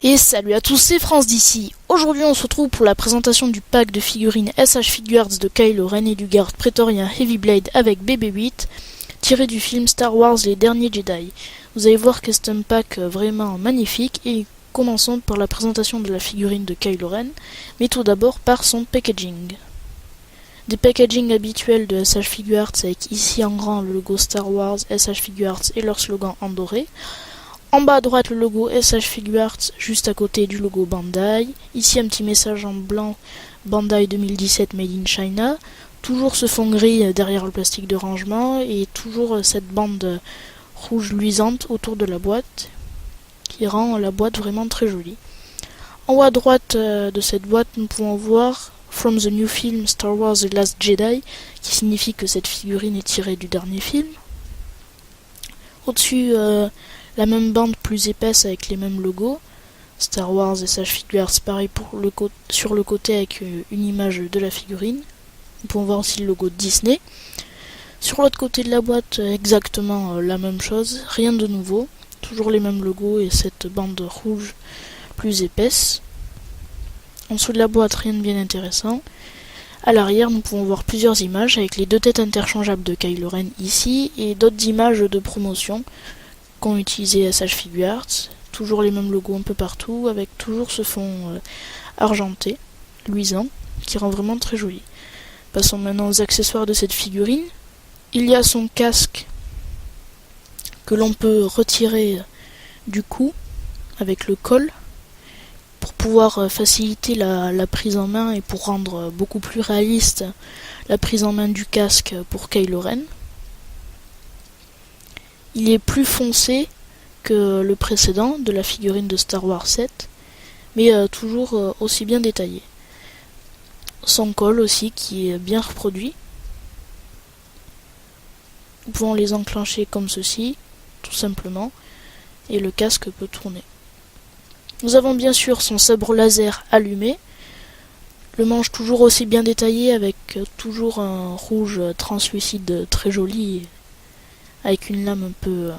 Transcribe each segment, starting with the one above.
Et salut à tous, c'est France d'ici. Aujourd'hui on se retrouve pour la présentation du pack de figurines SH Figuarts de Kylo Ren et du garde prétorien Heavy Blade avec BB-8, tiré du film Star Wars Les Derniers Jedi. Vous allez voir que c'est un pack vraiment magnifique et commençons par la présentation de la figurine de Kylo Ren, mais tout d'abord par son packaging. Des packagings habituels de SH Figuarts avec ici en grand le logo Star Wars, SH Figuarts et leur slogan en doré. En bas à droite le logo SH Figuarts juste à côté du logo Bandai. Ici un petit message en blanc Bandai 2017 Made in China. Toujours ce fond gris derrière le plastique de rangement et toujours cette bande rouge luisante autour de la boîte qui rend la boîte vraiment très jolie. En haut à droite de cette boîte nous pouvons voir From the New Film Star Wars The Last Jedi, qui signifie que cette figurine est tirée du dernier film. Au-dessus la même bande plus épaisse avec les mêmes logos, Star Wars et SH Figuarts, pareil sur le côté avec une image de la figurine. Nous pouvons voir aussi le logo de Disney. Sur l'autre côté de la boîte, exactement la même chose, rien de nouveau, toujours les mêmes logos et cette bande rouge plus épaisse. En dessous de la boîte, rien de bien intéressant. À l'arrière, nous pouvons voir plusieurs images avec les deux têtes interchangeables de Kylo Ren ici et d'autres images de promotion qu'ont utilisé SH Figuarts. Toujours les mêmes logos un peu partout avec toujours ce fond argenté, luisant, qui rend vraiment très joli. Passons maintenant aux accessoires de cette figurine. Il y a son casque que l'on peut retirer du cou avec le col pour pouvoir faciliter la prise en main et pour rendre beaucoup plus réaliste la prise en main du casque pour Kylo Ren. Il est plus foncé que le précédent de la figurine de Star Wars 7, mais toujours aussi bien détaillé. Son col aussi qui est bien reproduit. Nous pouvons les enclencher comme ceci, tout simplement, et le casque peut tourner. Nous avons bien sûr son sabre laser allumé, le manche toujours aussi bien détaillé avec toujours un rouge translucide très joli, avec une lame un peu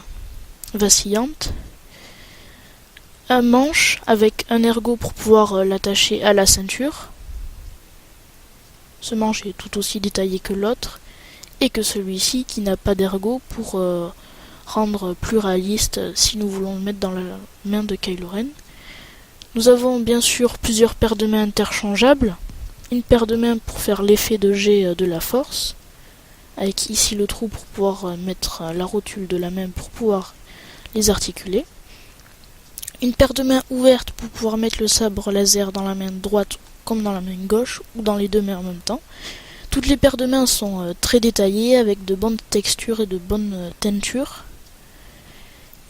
vacillante. Un manche avec un ergot pour pouvoir l'attacher à la ceinture. Ce manche est tout aussi détaillé que l'autre et que celui-ci qui n'a pas d'ergot pour rendre plus réaliste si nous voulons le mettre dans la main de Kylo Ren. Nous avons bien sûr plusieurs paires de mains interchangeables. Une paire de mains pour faire l'effet de jet de la force, avec ici le trou pour pouvoir mettre la rotule de la main pour pouvoir les articuler. Une paire de mains ouvertes pour pouvoir mettre le sabre laser dans la main droite comme dans la main gauche ou dans les deux mains en même temps. Toutes les paires de mains sont très détaillées avec de bonnes textures et de bonnes teintures.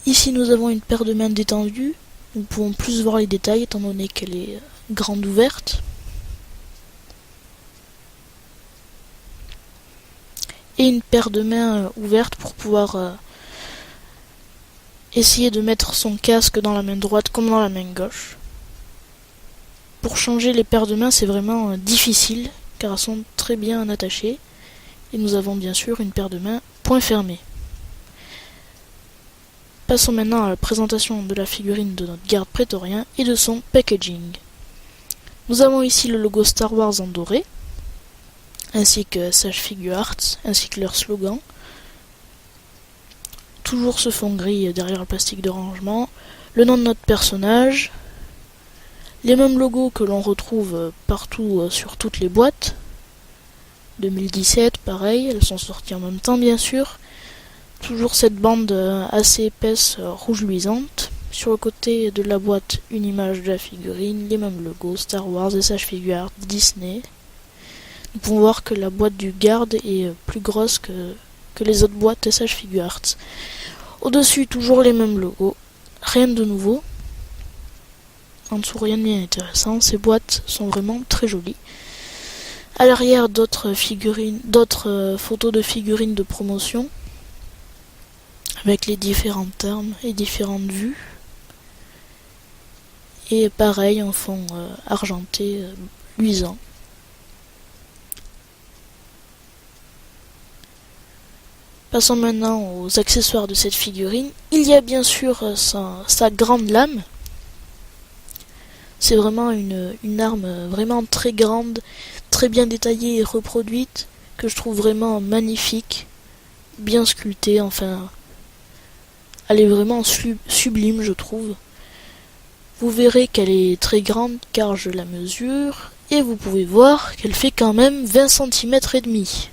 Ici nous avons une paire de mains détendues. Nous pouvons plus voir les détails étant donné qu'elle est grande ouverte. Et une paire de mains ouvertes pour pouvoir essayer de mettre son casque dans la main droite comme dans la main gauche. Pour changer les paires de mains, c'est vraiment difficile car elles sont très bien attachées. Et nous avons bien sûr une paire de mains point fermé. Passons maintenant à la présentation de la figurine de notre garde prétorien et de son packaging. Nous avons ici le logo Star Wars en doré, ainsi que SH Figuarts, ainsi que leur slogan. Toujours ce fond gris derrière le plastique de rangement, le nom de notre personnage, les mêmes logos que l'on retrouve partout sur toutes les boîtes. 2017, pareil, elles sont sorties en même temps bien sûr. Toujours cette bande assez épaisse rouge luisante. Sur le côté de la boîte, une image de la figurine, les mêmes logos, Star Wars, SH Figuarts, Disney. Nous pouvons voir que la boîte du garde est plus grosse que les autres boîtes SH Figuarts. Au-dessus, toujours les mêmes logos. Rien de nouveau. En dessous, rien de bien intéressant. Ces boîtes sont vraiment très jolies. À l'arrière, d'autres photos de figurines de promotion avec les différents termes et différentes vues. Et pareil, un fond argenté, luisant. Passons maintenant aux accessoires de cette figurine. Il y a bien sûr sa grande lame C'est vraiment une arme vraiment très grande, très bien détaillée et reproduite, que je trouve vraiment magnifique, bien sculptée, enfin, elle est vraiment sublime, je trouve. Vous verrez qu'elle est très grande car je la mesure, et vous pouvez voir qu'elle fait quand même 20 cm et demi.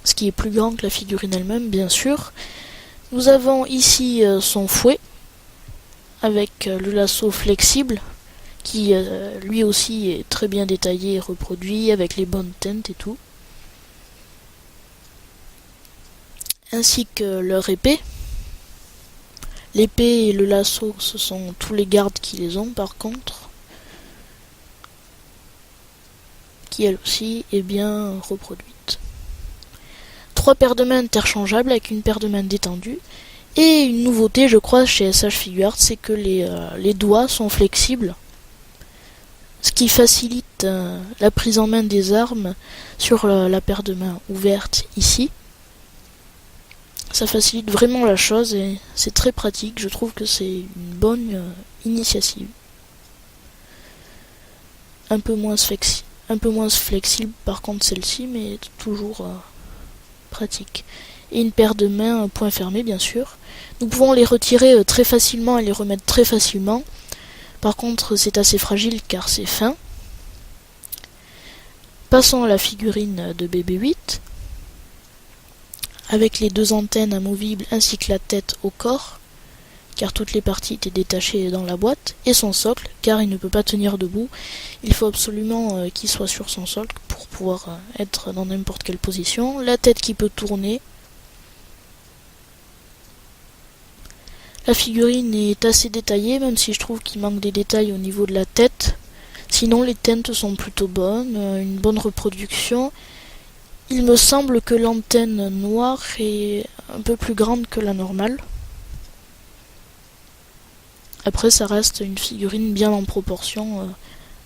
Ce qui est plus grand que la figurine elle-même, bien sûr. Nous avons ici son fouet, avec le lasso flexible, qui lui aussi est très bien détaillé et reproduit, avec les bonnes teintes et tout. Ainsi que leur épée. L'épée et le lasso, ce sont tous les gardes qui les ont par contre. Qui elle aussi est bien reproduite. 3 paires de mains interchangeables avec une paire de mains détendue. Et une nouveauté, je crois, chez SH Figuarts, c'est que les doigts sont flexibles. Ce qui facilite la prise en main des armes sur la paire de mains ouverte ici. Ça facilite vraiment la chose et c'est très pratique. Je trouve que c'est une bonne initiative. Un peu moins flexible par contre celle-ci, mais toujours pratique. Et une paire de mains point fermé bien sûr. Nous pouvons les retirer très facilement et les remettre très facilement. Par contre c'est assez fragile car c'est fin. Passons à la figurine de BB-8. Avec les 2 antennes amovibles ainsi que la tête au corps, car toutes les parties étaient détachées dans la boîte, et son socle, car il ne peut pas tenir debout. Il faut absolument qu'il soit sur son socle pour pouvoir être dans n'importe quelle position. La tête qui peut tourner. La figurine est assez détaillée, même si je trouve qu'il manque des détails au niveau de la tête. Sinon les teintes sont plutôt bonnes, une bonne reproduction. Il me semble que l'antenne noire est un peu plus grande que la normale. Après ça reste une figurine bien en proportion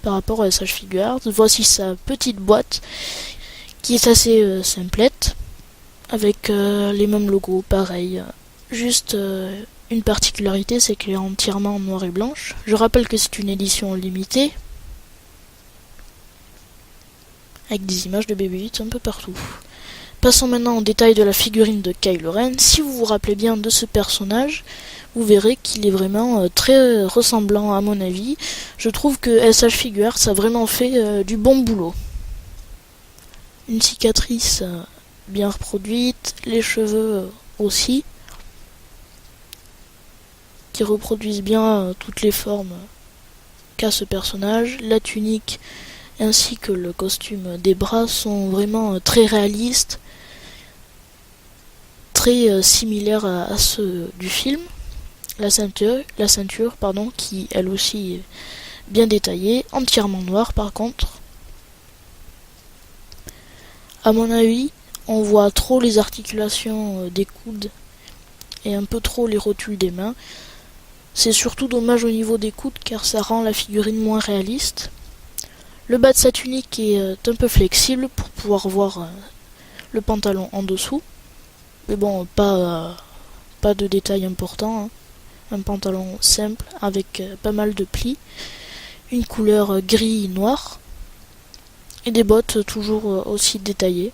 par rapport à SH Figuarts. Voici sa petite boîte qui est assez simplette, avec les mêmes logos, pareil. Juste une particularité, c'est qu'elle est entièrement en noir et blanche. Je rappelle que c'est une édition limitée, avec des images de BB-8 un peu partout. Passons maintenant au détail de la figurine de Kylo Ren. Si vous vous rappelez bien de ce personnage, vous verrez qu'il est vraiment très ressemblant à mon avis. Je trouve que SH Figuarts a vraiment fait du bon boulot. Une cicatrice bien reproduite, les cheveux aussi, qui reproduisent bien toutes les formes qu'a ce personnage. La tunique ainsi que le costume des bras sont vraiment très réalistes, très similaires à ceux du film. La ceinture qui elle aussi est bien détaillée, entièrement noire par contre. À mon avis, on voit trop les articulations des coudes et un peu trop les rotules des mains. C'est surtout dommage au niveau des coudes car ça rend la figurine moins réaliste. Le bas de sa tunique est un peu flexible pour pouvoir voir le pantalon en dessous. Mais bon, pas de détails importants. Un pantalon simple avec pas mal de plis. Une couleur gris-noir. Et des bottes toujours aussi détaillées.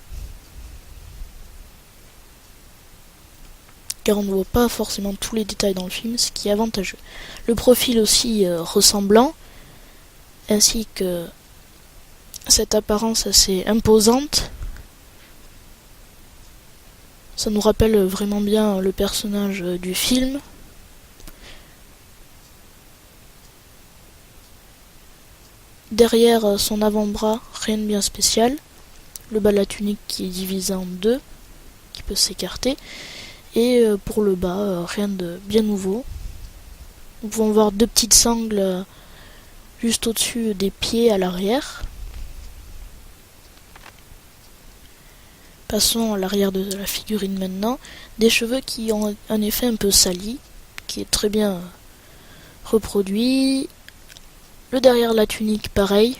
Car on ne voit pas forcément tous les détails dans le film, ce qui est avantageux. Le profil aussi ressemblant, ainsi que cette apparence assez imposante. Ça nous rappelle vraiment bien le personnage du film. Derrière son avant-bras, rien de bien spécial. Le bas de la tunique qui est divisé en 2, qui peut s'écarter. Et pour le bas, rien de bien nouveau. Nous pouvons voir 2 petites sangles juste au-dessus des pieds à l'arrière. Passons à l'arrière de la figurine maintenant. Des cheveux qui ont un effet un peu sali, qui est très bien reproduit. Le derrière de la tunique, pareil.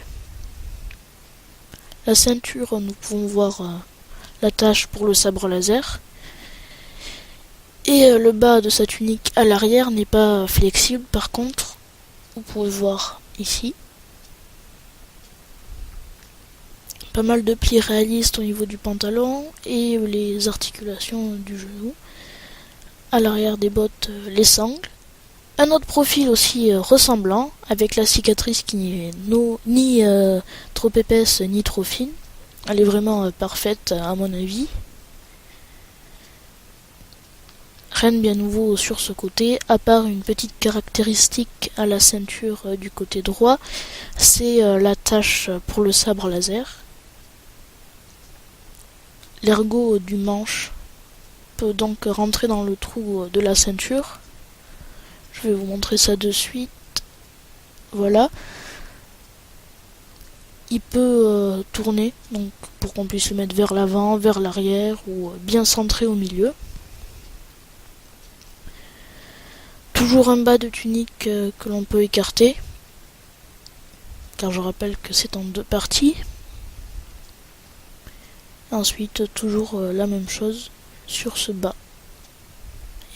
La ceinture, nous pouvons voir l'attache pour le sabre laser. Et le bas de sa tunique à l'arrière n'est pas flexible par contre. vous pouvez voir ici. Pas mal de plis réalistes au niveau du pantalon et les articulations du genou. À l'arrière des bottes, les sangles. Un autre profil aussi ressemblant, avec la cicatrice qui n'est ni trop épaisse ni trop fine. Elle est vraiment parfaite à mon avis. Rien de bien nouveau sur ce côté, à part une petite caractéristique à la ceinture du côté droit, c'est l'attache pour le sabre laser. L'ergot du manche peut donc rentrer dans le trou de la ceinture. Je vais vous montrer ça de suite. Voilà. Il peut tourner, donc pour qu'on puisse le mettre vers l'avant, vers l'arrière ou bien centré au milieu. Toujours un bas de tunique que l'on peut écarter, car je rappelle que c'est en 2 parties. Ensuite, toujours la même chose sur ce bas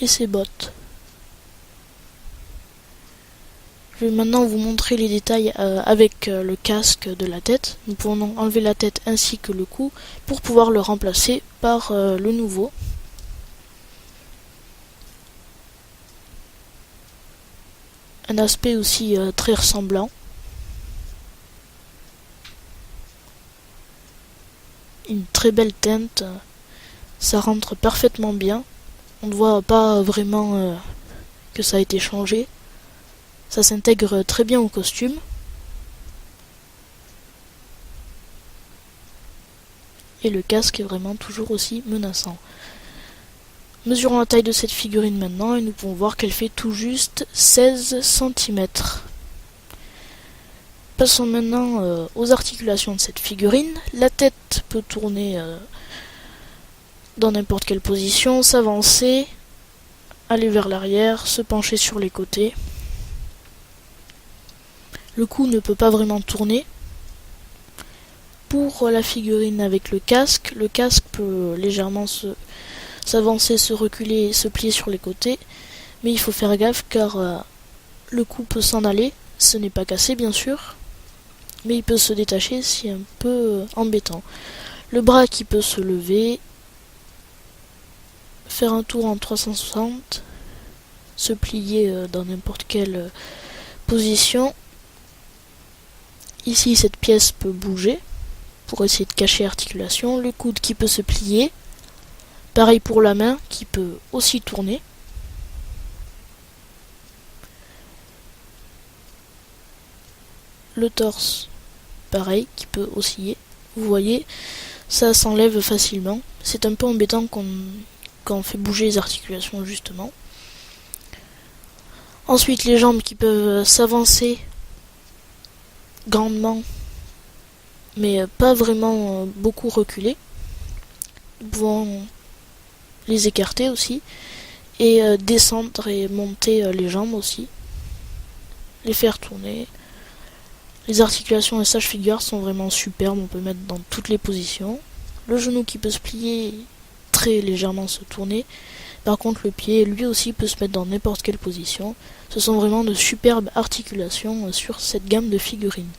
et ses bottes. Je vais maintenant vous montrer les détails avec le casque de la tête. Nous pouvons enlever la tête ainsi que le cou pour pouvoir le remplacer par le nouveau. Un aspect aussi très ressemblant. Une très belle teinte, ça rentre parfaitement bien. On ne voit pas vraiment que ça a été changé. Ça s'intègre très bien au costume. Et le casque est vraiment toujours aussi menaçant. Mesurons la taille de cette figurine maintenant et nous pouvons voir qu'elle fait tout juste 16 cm. Passons maintenant aux articulations de cette figurine. La tête peut tourner dans n'importe quelle position, s'avancer, aller vers l'arrière, se pencher sur les côtés. Le cou ne peut pas vraiment tourner. Pour la figurine avec le casque peut légèrement s'avancer, se reculer, se plier sur les côtés. Mais il faut faire gaffe car le cou peut s'en aller. Ce n'est pas cassé bien sûr, mais il peut se détacher, c'est un peu embêtant. Le bras qui peut se lever, faire un tour en 360, se plier dans n'importe quelle position. Ici, cette pièce peut bouger pour essayer de cacher l'articulation. Le coude qui peut se plier. Pareil pour la main qui peut aussi tourner. Le torse, pareil, qui peut osciller. Vous voyez, ça s'enlève facilement. C'est un peu embêtant quand on fait bouger les articulations justement. Ensuite, les jambes qui peuvent s'avancer grandement, mais pas vraiment beaucoup reculer. Nous pouvons les écarter aussi, et descendre et monter les jambes aussi, les faire tourner. Les articulations et Sage Figure sont vraiment superbes, on peut mettre dans toutes les positions. Le genou qui peut se plier, très légèrement se tourner. Par contre le pied, lui aussi, peut se mettre dans n'importe quelle position. Ce sont vraiment de superbes articulations sur cette gamme de figurines.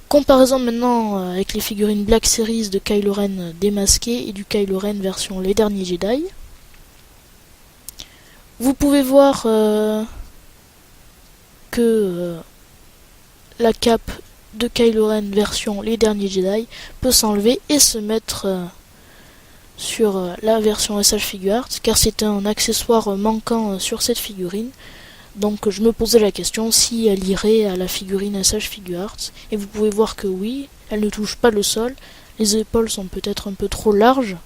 Comparaison maintenant avec les figurines Black Series de Kylo Ren démasqué et du Kylo Ren version Les Derniers Jedi. Vous pouvez voir que la cape de Kylo Ren version Les Derniers Jedi peut s'enlever et se mettre sur la version SH Figuarts, car c'est un accessoire manquant sur cette figurine. Donc je me posais la question si elle irait à la figurine SH Figuarts, et vous pouvez voir que oui, elle ne touche pas le sol, les épaules sont peut-être un peu trop larges.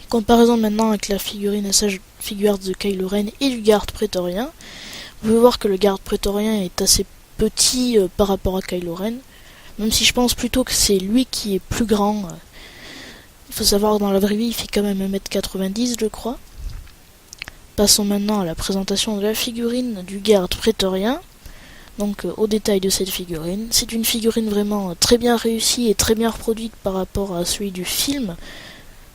Comparaison maintenant avec la figurine SH Figuarts de Kylo Ren et du garde prétorien, vous pouvez voir que le garde prétorien est assez petit par rapport à Kylo Ren, même si je pense plutôt que c'est lui qui est plus grand. Il faut savoir que dans la vraie vie il fait quand même 1m90 je crois. Passons maintenant à la présentation de la figurine du garde prétorien. Donc au détail de cette figurine. C'est une figurine vraiment très bien réussie et très bien reproduite par rapport à celui du film.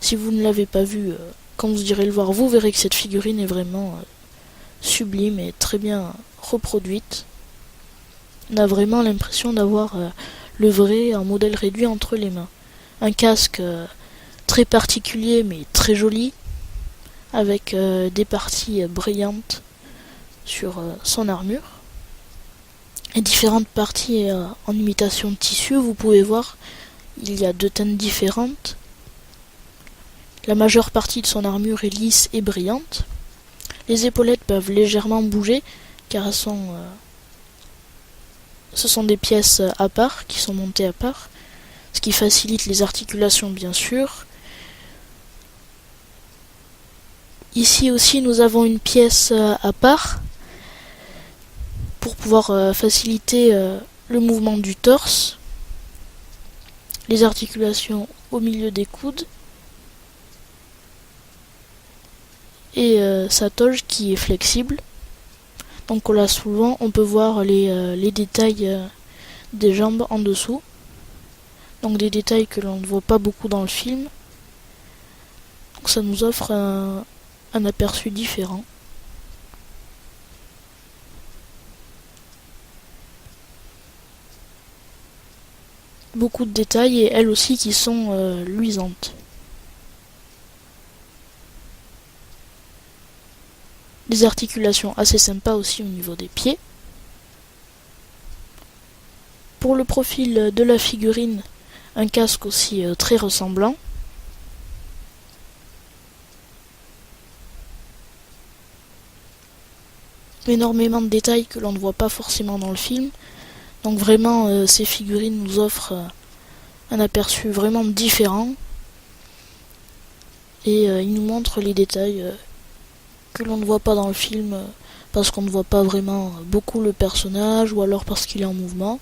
Si vous ne l'avez pas vu, quand vous irez le voir, vous verrez que cette figurine est vraiment sublime et très bien reproduite. On a vraiment l'impression d'avoir le vrai en modèle réduit entre les mains. Un casque très particulier mais très joli, avec des parties brillantes sur son armure et différentes parties en imitation de tissu. Vous pouvez voir, il y a 2 teintes différentes. La majeure partie de son armure est lisse et brillante. Les épaulettes peuvent légèrement bouger car ce sont des pièces à part qui sont montées à part, ce qui facilite les articulations bien sûr. Ici aussi nous avons une pièce à part pour pouvoir faciliter le mouvement du torse, les articulations au milieu des coudes et sa toge qui est flexible. Donc là souvent on peut voir les détails des jambes en dessous, donc des détails que l'on ne voit pas beaucoup dans le film. Donc ça nous offre un aperçu différent. Beaucoup de détails et elles aussi qui sont luisantes. Des articulations assez sympas aussi au niveau des pieds. Pour le profil de la figurine, un casque aussi très ressemblant. Énormément de détails que l'on ne voit pas forcément dans le film. Donc vraiment ces figurines nous offrent un aperçu vraiment différent. Et ils nous montrent les détails que l'on ne voit pas dans le film parce qu'on ne voit pas vraiment beaucoup le personnage ou alors parce qu'il est en mouvement.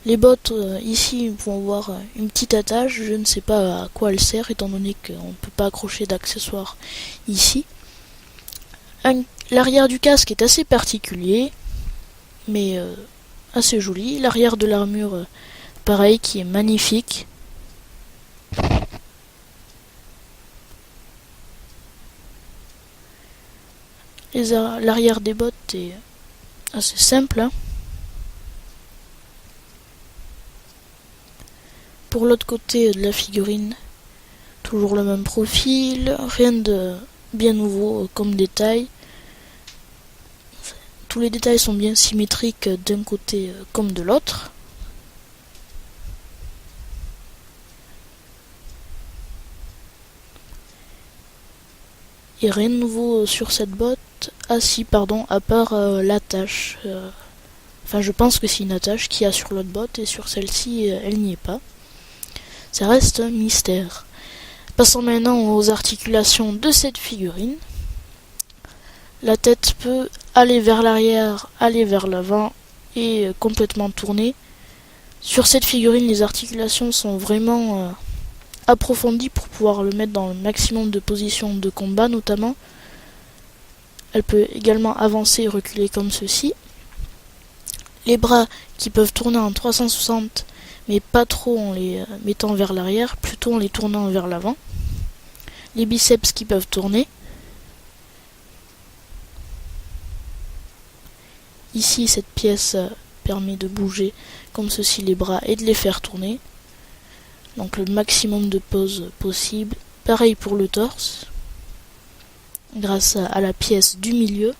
Les bottes, ici, nous pouvons voir une petite attache, je ne sais pas à quoi elle sert étant donné qu'on ne peut pas accrocher d'accessoires ici. L'arrière du casque est assez particulier, mais assez joli. L'arrière de l'armure, pareil, qui est magnifique. L'arrière des bottes est assez simple. Hein. Pour l'autre côté de la figurine, toujours le même profil, rien de bien nouveau comme détail. Tous les détails sont bien symétriques d'un côté comme de l'autre. Et rien de nouveau sur cette botte. Ah si, pardon, à part l'attache. Enfin, je pense que c'est une attache qu'il y a sur l'autre botte et sur celle-ci, elle n'y est pas. Ça reste un mystère. Passons maintenant aux articulations de cette figurine. La tête peut aller vers l'arrière, aller vers l'avant et complètement tourner. Sur cette figurine, les articulations sont vraiment approfondies pour pouvoir le mettre dans le maximum de positions de combat notamment. Elle peut également avancer et reculer comme ceci. Les bras qui peuvent tourner en 360, mais pas trop en les mettant vers l'arrière, plutôt en les tournant vers l'avant. Les biceps qui peuvent tourner. Ici, cette pièce permet de bouger comme ceci les bras et de les faire tourner. Donc le maximum de poses possible. Pareil pour le torse. Grâce à la pièce du milieu,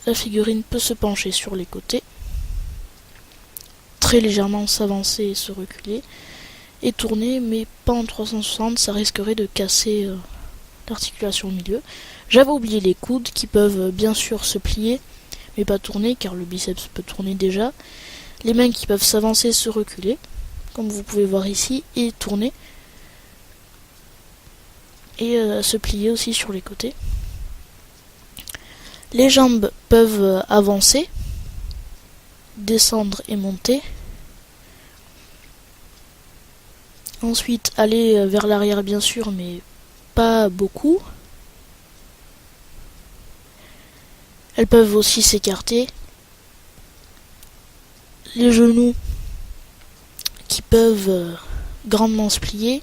la figurine peut se pencher sur les côtés, très légèrement s'avancer et se reculer, et tourner, mais pas en 360, ça risquerait de casser l'articulation au milieu. J'avais oublié les coudes qui peuvent bien sûr se plier, mais pas tourner car le biceps peut tourner déjà. Les mains qui peuvent s'avancer, se reculer, comme vous pouvez voir ici, et tourner. Et se plier aussi sur les côtés. Les jambes peuvent avancer, descendre et monter. Ensuite aller vers l'arrière bien sûr, mais pas beaucoup. Elles peuvent aussi s'écarter. Les genoux qui peuvent grandement se plier.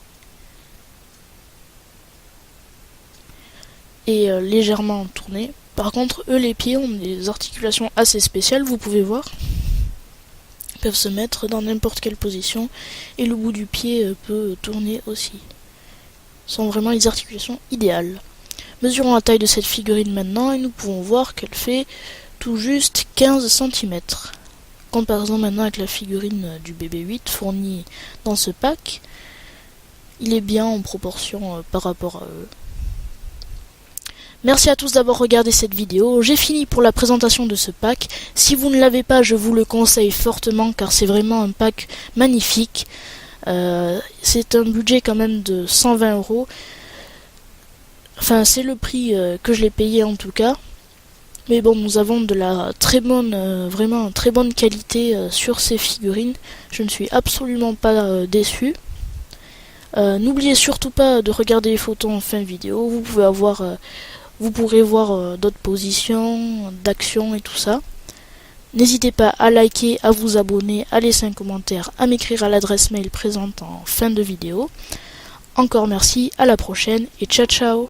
et légèrement tournés. Par contre, eux, les pieds ont des articulations assez spéciales, vous pouvez voir. Ils peuvent se mettre dans n'importe quelle position et le bout du pied peut tourner aussi. Ce sont vraiment les articulations idéales. Mesurons la taille de cette figurine maintenant et nous pouvons voir qu'elle fait tout juste 15 cm. Comparaison maintenant avec la figurine du BB-8 fournie dans ce pack. Il est bien en proportion par rapport à eux. Merci à tous d'avoir regardé cette vidéo. J'ai fini pour la présentation de ce pack. Si vous ne l'avez pas, je vous le conseille fortement car c'est vraiment un pack magnifique. C'est un budget quand même de 120 €. Enfin, c'est le prix que je l'ai payé en tout cas. Mais bon, nous avons de la très bonne, vraiment très bonne qualité sur ces figurines. Je ne suis absolument pas déçu. N'oubliez surtout pas de regarder les photos en fin de vidéo. Vous pourrez voir d'autres positions, d'actions et tout ça. N'hésitez pas à liker, à vous abonner, à laisser un commentaire, à m'écrire à l'adresse mail présente en fin de vidéo. Encore merci, à la prochaine et ciao ciao.